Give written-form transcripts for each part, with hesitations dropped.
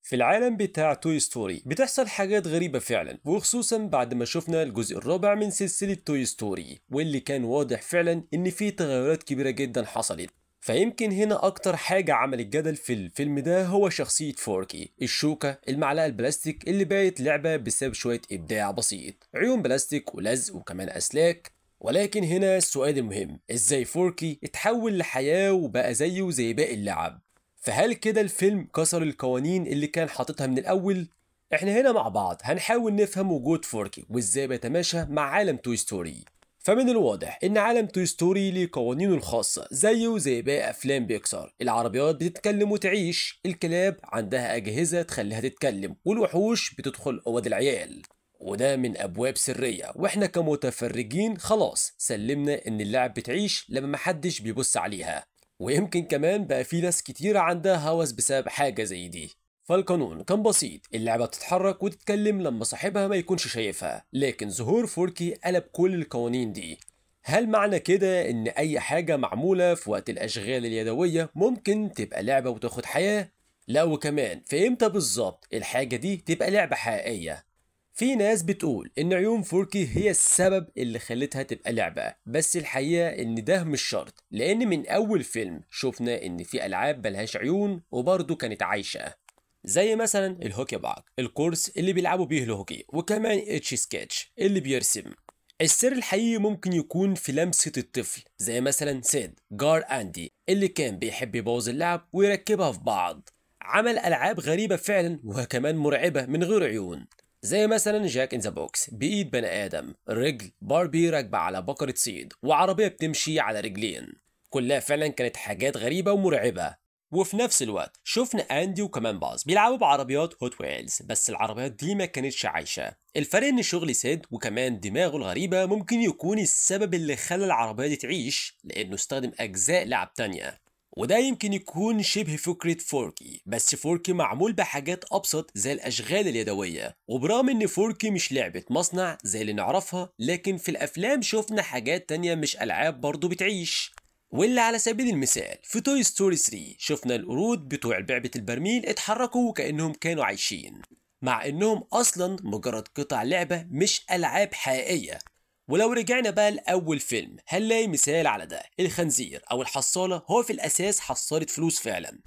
في العالم بتاع توي ستوري بتحصل حاجات غريبة فعلا، وخصوصا بعد ما شفنا الجزء الرابع من سلسلة توي ستوري، واللي كان واضح فعلا ان فيه تغيرات كبيرة جدا حصلت. فيمكن هنا اكتر حاجة عملت جدل في الفيلم ده هو شخصية فوركي، الشوكة المعلقة البلاستيك اللي بقت لعبة بسبب شوية ابداع بسيط، عيون بلاستيك ولزق وكمان اسلاك. ولكن هنا السؤال المهم، ازاي فوركي اتحول لحياة وبقى زيه زي باقي اللعب؟ فهل كده الفيلم كسر القوانين اللي كان حاططها من الأول؟ احنا هنا مع بعض هنحاول نفهم وجود فوركي وازاي بيتماشى مع عالم توي ستوري. فمن الواضح ان عالم توي ستوري ليه قوانينه الخاصة زيه زي باقي افلام بيكسار، العربيات بتتكلم وتعيش، الكلاب عندها اجهزة تخليها تتكلم، والوحوش بتدخل اوض العيال، وده من ابواب سرية، واحنا كمتفرجين خلاص سلمنا ان اللعب بتعيش لما محدش بيبص عليها. ويمكن كمان بقى في ناس كتيرة عندها هوس بسبب حاجة زي دي. فالقانون كان بسيط، اللعبة بتتحرك وتتكلم لما صاحبها ما يكونش شايفها، لكن ظهور فوركي قلب كل القوانين دي. هل معنى كده ان اي حاجة معمولة في وقت الاشغال اليدوية ممكن تبقى لعبة وتاخد حياة؟ لا، وكمان في امتى بالظبط الحاجة دي تبقى لعبة حقيقية؟ في ناس بتقول إن عيون فوركي هي السبب اللي خلتها تبقى لعبة، بس الحقيقة إن ده مش شرط، لأن من أول فيلم شفنا إن في ألعاب ملهاش عيون وبرضه كانت عايشة، زي مثلا الهوكي باك، الكورس اللي بيلعبوا بيه الهوكي، وكمان اتش سكتش اللي بيرسم. السر الحقيقي ممكن يكون في لمسة الطفل، زي مثلا سيد جار أندي اللي كان بيحب يبوظ اللعب ويركبها في بعض. عمل ألعاب غريبة فعلا وكمان مرعبة من غير عيون، زي مثلا جاك ان ذا بوكس بإيد بني آدم، رجل باربي راكبة على بقرة صيد، وعربية بتمشي على رجلين. كلها فعلا كانت حاجات غريبة ومرعبة. وفي نفس الوقت شفنا اندي وكمان باز بيلعبوا بعربيات هوت ويلز، بس العربيات دي ما كانتش عايشة. الفرق ان شغل سيد وكمان دماغه الغريبة ممكن يكون السبب اللي خلى العربية دي تعيش، لانه استخدم اجزاء لعب تانية. وده يمكن يكون شبه فكرة فوركي، بس فوركي معمول بحاجات أبسط زي الأشغال اليدوية. وبرغم إن فوركي مش لعبة مصنع زي اللي نعرفها، لكن في الأفلام شفنا حاجات تانية مش ألعاب برضه بتعيش. واللي على سبيل المثال في توي ستوري 3 شفنا القرود بتوع لعبة البرميل اتحركوا كأنهم كانوا عايشين، مع إنهم أصلا مجرد قطع لعبة مش ألعاب حقيقية. ولو رجعنا بقى لأول فيلم هنلاقي مثال على ده، الخنزير أو الحصالة هو في الأساس حصالة فلوس فعلا،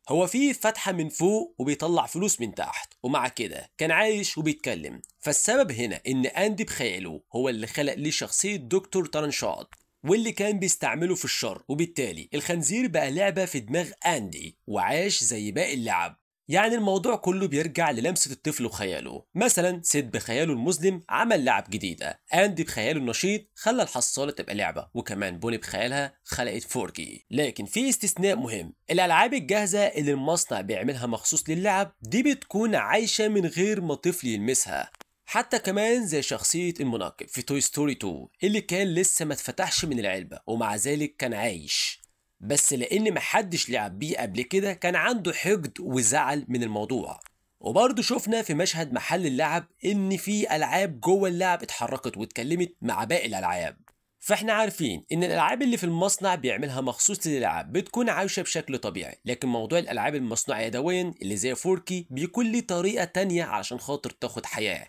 هو فيه فتحة من فوق وبيطلع فلوس من تحت، ومع كده كان عايش وبيتكلم. فالسبب هنا إن أندي بخياله هو اللي خلق ليه شخصية دكتور ترنشاط، واللي كان بيستعمله في الشر، وبالتالي الخنزير بقى لعبة في دماغ أندي وعاش زي باقي اللعب. يعني الموضوع كله بيرجع للمسة الطفل وخياله. مثلا سيد بخياله المظلم عمل لعب جديدة، أندي بخياله النشيط خلى الحصالة تبقى لعبة، وكمان بوني بخيالها خلقت فوركي. لكن في استثناء مهم، الألعاب الجاهزة اللي المصنع بيعملها مخصوص للعب دي بتكون عايشة من غير ما طفل يلمسها. حتى كمان زي شخصية المنقب في توي ستوري 2 اللي كان لسه ما اتفتحش من العلبة ومع ذلك كان عايش، بس لأن محدش لعب بيه قبل كده كان عنده حقد وزعل من الموضوع. وبرضه شفنا في مشهد محل اللعب إن في ألعاب جوه اللعب اتحركت واتكلمت مع باقي الألعاب. فاحنا عارفين إن الألعاب اللي في المصنع بيعملها مخصوص للألعاب بتكون عايشة بشكل طبيعي، لكن موضوع الألعاب المصنوعة يدويا اللي زي فوركي بيكون ليه طريقة تانية علشان خاطر تاخد حياة.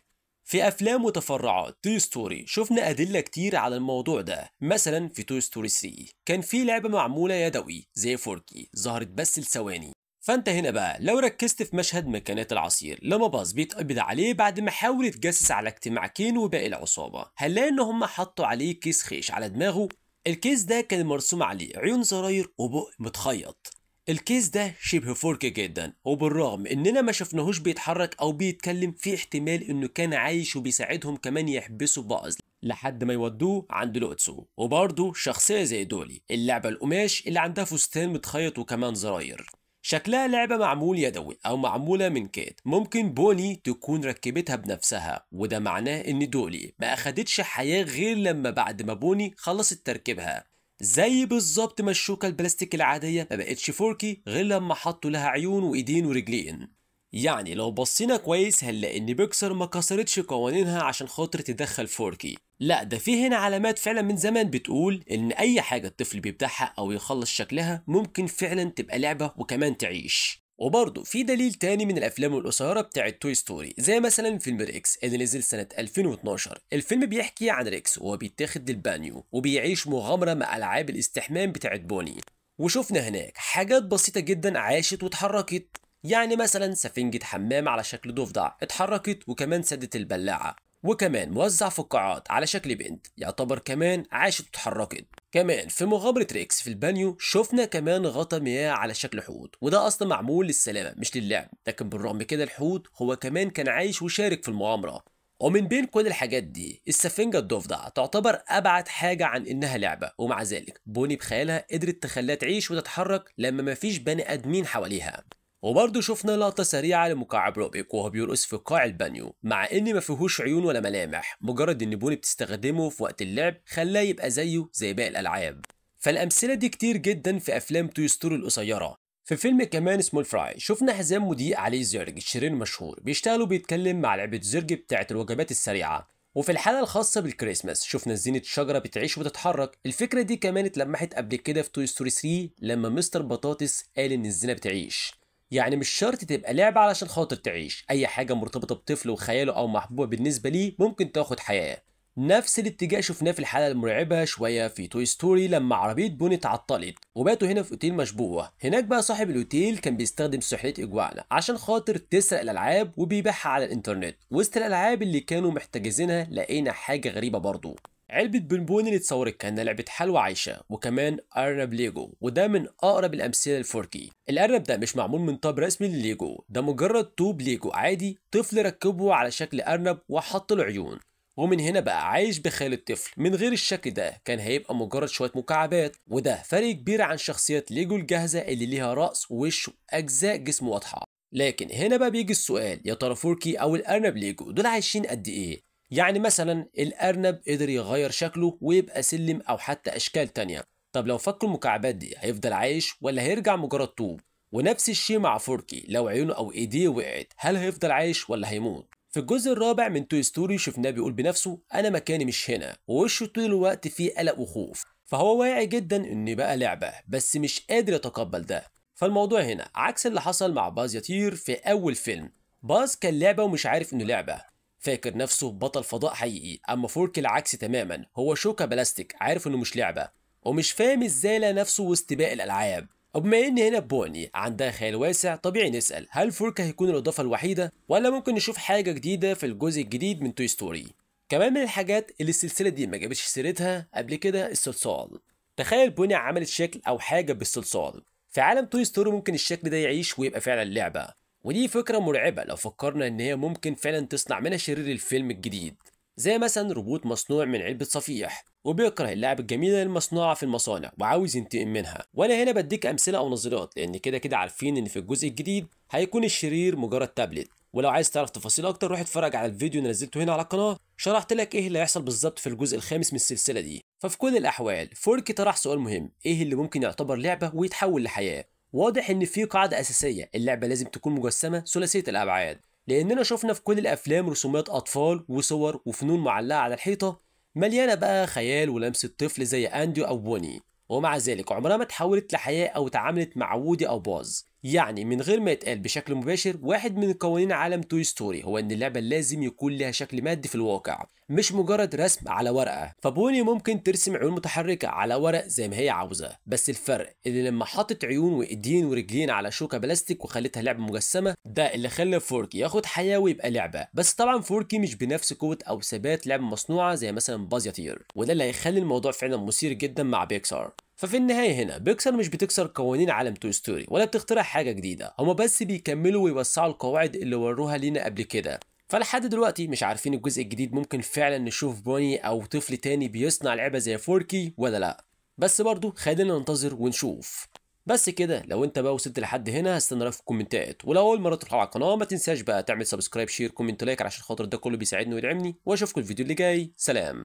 في افلام وتفرعات توي ستوري شفنا ادله كتير على الموضوع ده، مثلا في توي ستوري 3 كان في لعبه معموله يدوي زي فوركي ظهرت بس لثواني. فانت هنا بقى لو ركزت في مشهد مكانات العصير لما باز بيتقبض عليه بعد ما حاول يتجسس على اجتماع كين وباقي العصابه، هنلاقي ان هم حطوا عليه كيس خيش على دماغه. الكيس ده كان مرسوم عليه عيون زراير وبق متخيط. الكيس ده شبه فوركي جدا، وبالرغم اننا ما شفناهوش بيتحرك او بيتكلم، في احتمال انه كان عايش وبيساعدهم كمان يحبسوا باز لحد ما يودوه عند لوتسو. وبرضه شخصية زي دولي اللعبة القماش اللي عندها فستان متخيط وكمان زراير، شكلها لعبة معمول يدوي أو معمولة من كيت، ممكن بوني تكون ركبتها بنفسها، وده معناه إن دولي ما أخدتش حياة غير لما بعد ما بوني خلصت تركيبها، زي بالظبط ما الشوكة البلاستيك العادية ما بقتش فوركي غير لما حطوا لها عيون وإيدين ورجلين. يعني لو بصينا كويس هنلاقي إن بيكسر ما كسرتش قوانينها عشان خاطر تدخل فوركي، لا ده في هنا علامات فعلا من زمان بتقول إن أي حاجة الطفل بيبدعها أو يخلص شكلها ممكن فعلا تبقى لعبة وكمان تعيش. وبرضه في دليل تاني من الافلام القصيره بتاعت توي ستوري، زي مثلا فيلم ريكس اللي نزل سنه 2012. الفيلم بيحكي عن ريكس وهو بيتاخد للبانيو وبيعيش مغامره مع العاب الاستحمام بتاعت بوني. وشفنا هناك حاجات بسيطه جدا عاشت واتحركت، يعني مثلا سفنجة حمام على شكل ضفدع اتحركت، وكمان سدة البلاعة، وكمان موزع فقاعات على شكل بنت يعتبر كمان عاشت واتحركت. كمان في مغامرة ريكس في البانيو شفنا كمان غطا مياه على شكل حوت، وده اصلا معمول للسلامة مش للعب، لكن بالرغم كده الحوت هو كمان كان عايش وشارك في المغامرة. ومن بين كل الحاجات دي السفنجة الضفدع تعتبر أبعد حاجة عن إنها لعبة، ومع ذلك بوني بخيالها قدرت تخليها تعيش وتتحرك لما مفيش بني آدمين حواليها. وبرضه شفنا لقطة سريعة لمكعب روبيك وهو بيرقص في قاع البانيو، مع إن ما فيهوش عيون ولا ملامح، مجرد إن بوني بتستخدمه في وقت اللعب خلاه يبقى زيه زي باقي الألعاب. فالأمثلة دي كتير جدا في أفلام توي ستوري القصيرة. في فيلم كمان سمول فراي شفنا حزام مضيء عليه زرج الشرير المشهور بيشتغل وبيتكلم مع لعبة زرج بتاعت الوجبات السريعة. وفي الحلقة الخاصة بالكريسماس شفنا زينة شجرة بتعيش وتتحرك. الفكرة دي كمان اتلمحت قبل كده في توي ستوري 3 لما مستر بطاطس قال إن الزينة بتعيش. يعني مش شرط تبقى لعبة علشان خاطر تعيش، أي حاجة مرتبطة بطفل وخياله أو محبوبة بالنسبة ليه ممكن تاخد حياة. نفس الاتجاه شفناه في الحلقة المرعبة شوية في توي ستوري لما عربية بوني اتعطلت وباتوا هنا في اوتيل مشبوه. هناك بقى صاحب الاوتيل كان بيستخدم سحلية اجوانا عشان خاطر تسرق الالعاب وبيبيعها على الانترنت. وسط الالعاب اللي كانوا محتجزينها لقينا حاجة غريبة برضو، علبة بونبوني اللي اتصورت كأنها لعبة حلوى عايشة، وكمان أرنب ليجو، وده من أقرب الأمثلة للفوركي. الأرنب ده مش معمول من طاب رسمي لليجو، ده مجرد طوب ليجو عادي طفل ركبه على شكل أرنب وحط له عيون. ومن هنا بقى عايش بخيال الطفل. من غير الشكل ده كان هيبقى مجرد شوية مكعبات، وده فرق كبير عن شخصيات ليجو الجاهزة اللي ليها رأس ووش وأجزاء جسم واضحة. لكن هنا بقى بيجي السؤال، يا ترى فوركي أو الأرنب ليجو دول عايشين قد إيه؟ يعني مثلا الأرنب قدر يغير شكله ويبقى سلم أو حتى أشكال تانية، طب لو فك المكعبات دي هيفضل عايش ولا هيرجع مجرد طوب؟ ونفس الشيء مع فوركي، لو عيونه أو إيديه وقعت هل هيفضل عايش ولا هيموت؟ في الجزء الرابع من توي ستوري شفناه بيقول بنفسه أنا مكاني مش هنا، ووشه طول الوقت فيه قلق وخوف، فهو واعي جدا إن بقى لعبة بس مش قادر يتقبل ده. فالموضوع هنا عكس اللي حصل مع باز يطير في أول فيلم. باز كان لعبة ومش عارف إنه لعبة، فاكر نفسه بطل فضاء حقيقي. أما فورك العكس تماما، هو شوكة بلاستيك عارف إنه مش لعبة ومش فاهم إزاي لقى نفسه وسط باقي الألعاب. وبما ان هنا بوني عندها خيال واسع، طبيعي نسأل هل فورك هيكون الإضافة الوحيدة ولا ممكن نشوف حاجة جديدة في الجزء الجديد من توي ستوري. كمان من الحاجات اللي السلسلة دي ما جابتش سيرتها قبل كده الصلصال. تخيل بوني عملت شكل أو حاجة بالصلصال. في عالم توي ستوري ممكن الشكل ده يعيش ويبقى فعلا لعبة، ودي فكرة مرعبة لو فكرنا ان هي ممكن فعلا تصنع منها شرير الفيلم الجديد، زي مثلا روبوت مصنوع من علبة صفيح وبيكره اللعب الجميلة المصنوعة في المصانع وعاوز ينتقم منها. وانا هنا بديك امثلة او نظريات لان كده كده عارفين ان في الجزء الجديد هيكون الشرير مجرد تابلت. ولو عايز تعرف تفاصيل اكتر روح اتفرج على الفيديو اللي نزلته هنا على القناة، شرحت لك ايه اللي هيحصل بالظبط في الجزء الخامس من السلسلة دي. ففي كل الاحوال فوركي طرح سؤال مهم، ايه اللي ممكن يعتبر لعبة ويتحول لحياة؟ واضح ان في قاعدة اساسية، اللعبة لازم تكون مجسمة ثلاثية الابعاد، لاننا شفنا في كل الافلام رسومات اطفال وصور وفنون معلقة على الحيطة مليانة بقى خيال ولمسة طفل زي انديو او بوني، ومع ذلك عمرها ما اتحولت لحياة او اتعاملت مع وودي او باز. يعني من غير ما يتقال بشكل مباشر، واحد من قوانين عالم توي ستوري هو ان اللعبة لازم يكون لها شكل مادي في الواقع مش مجرد رسم على ورقة. فبوني ممكن ترسم عيون متحركة على ورق زي ما هي عاوزة، بس الفرق اللي لما حطت عيون وايدين ورجلين على شوكة بلاستيك وخلتها لعبة مجسمة، ده اللي خلى فوركي ياخد حياة ويبقى لعبة. بس طبعا فوركي مش بنفس قوة او ثبات لعبة مصنوعة زي مثلا باز يطير، وده اللي هيخلي الموضوع فعلا مثير جدا مع بيكسار. ففي النهاية هنا بيكسر مش بتكسر قوانين عالم توي ستوري ولا بتخترع حاجة جديدة، هما بس بيكملوا ويوسعوا القواعد اللي وروها لينا قبل كده. فلحد دلوقتي مش عارفين الجزء الجديد ممكن فعلا نشوف بوني او طفل تاني بيصنع لعبة زي فوركي ولا لا، بس برضو خلينا ننتظر ونشوف. بس كده، لو انت بقى وصلت لحد هنا هستنى رايك في الكومنتات، ولو اول مره تروح على القناه ما تنساش بقى تعمل سبسكرايب شير كومنت لايك عشان خاطر ده كله بيساعدني ويدعمني، واشوفكم الفيديو اللي جاي. سلام.